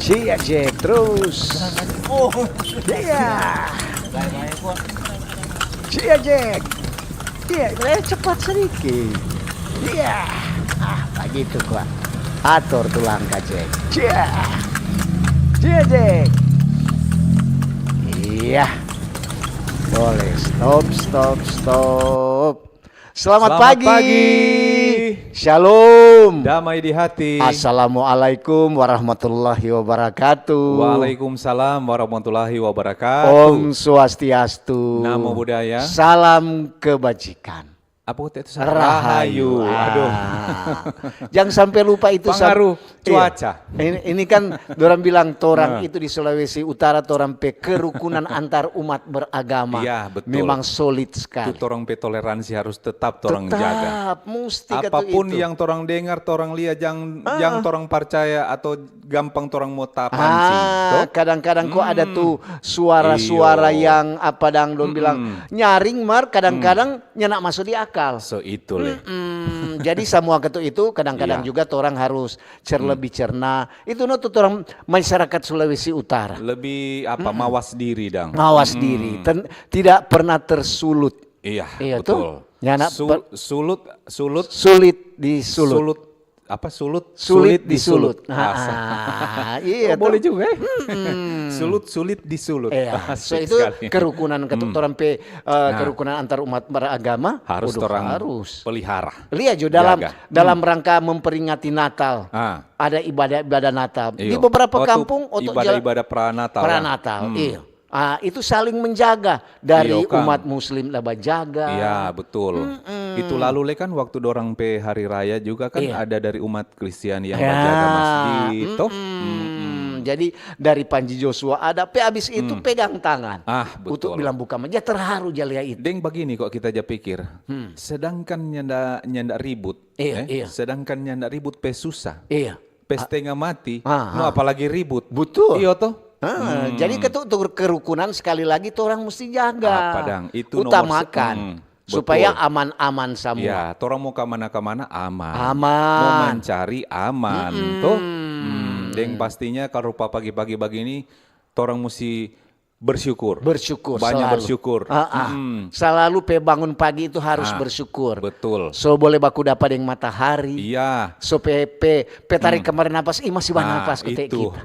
Cia Jack terus. Oh, Iya. baik-baik kok. Cia Jack. Iya, cepat sedikit. Iya. Begitu kok. Atur tulang Jack. Cia. Cia Jack. Iya. Boleh stop. Selamat pagi. Shalom. Damai di hati. Assalamualaikum warahmatullahi wabarakatuh. Waalaikumsalam warahmatullahi wabarakatuh. Om Swastiastu. Namo Buddhaya. Salam kebajikan. Apa itu? Rahayu. Aduh. Jangan sampai lupa itu. Pengaruh cuaca. Iya. Ini kan dorang bilang torang itu di Sulawesi Utara torang pe kerukunan antar umat beragama. Iya, betul. Memang solid sekali. Itu torang pe toleransi harus tetap torang jaga. Mesti Apapun itu. yang torang dengar, torang lihat, yang torang percaya atau gampang torang mau tapancing. Kadang-kadang kok ada tuh suara-suara yang apa dang don bilang nyaring mar kadang-kadang nyenak masuk di akal. So itu leh. Jadi semua itu kadang-kadang Iya. juga orang harus lebih cerna. Itu no tuh orang masyarakat Sulawesi Utara. Lebih mawas diri dang. Mawas diri, tidak pernah tersulut. Iya, Iya betul. tuh. Nyana Sulit sulit disulut. Sulit disulut. Iya, boleh juga. Sulit disulut. Iya, so Asik itu sekali. kerukunan kerukunan antar umat beragama harus harus pelihara. Lihat juga Jaga. dalam rangka memperingati Natal. Ada ibadah Natal. Di Iyo. beberapa kampung ibadah pranatal. Pranatal. Iya. Itu saling menjaga dari Iyo, Kang. umat Muslim lah jaga. Iya, betul. Itu lalu kan waktu dorang pe hari raya juga kan Iya. ada dari umat Kristen yang menjaga masjid toh. Jadi dari Panji Joshua ada, abis itu pegang tangan. Betul. Untuk bilang buka meja terharu jalia itu. Deng begini kok kita aja pikir. Sedangkan nyanda ribut, Iya. sedangkan nyanda ribut pe susah. Iya. Pe setengah mati. Ah. No apalagi ribut. Betul. Iya toh. Jadi untuk kerukunan sekali lagi tuh orang mesti jaga. Apa dang? Itu utamakan supaya aman-aman semua. Ya, orang mau kemana-kemana aman. Aman. Mau mencari aman, tuh. Deng pastinya kalau pagi-pagi begini, orang mesti bersyukur. Banyak selalu. bersyukur. Selalu bangun pagi itu harus bersyukur. Betul. So boleh baku dapat yang matahari. Iya. So pe tarik kemarin napas, masih banyak napas itu. kita.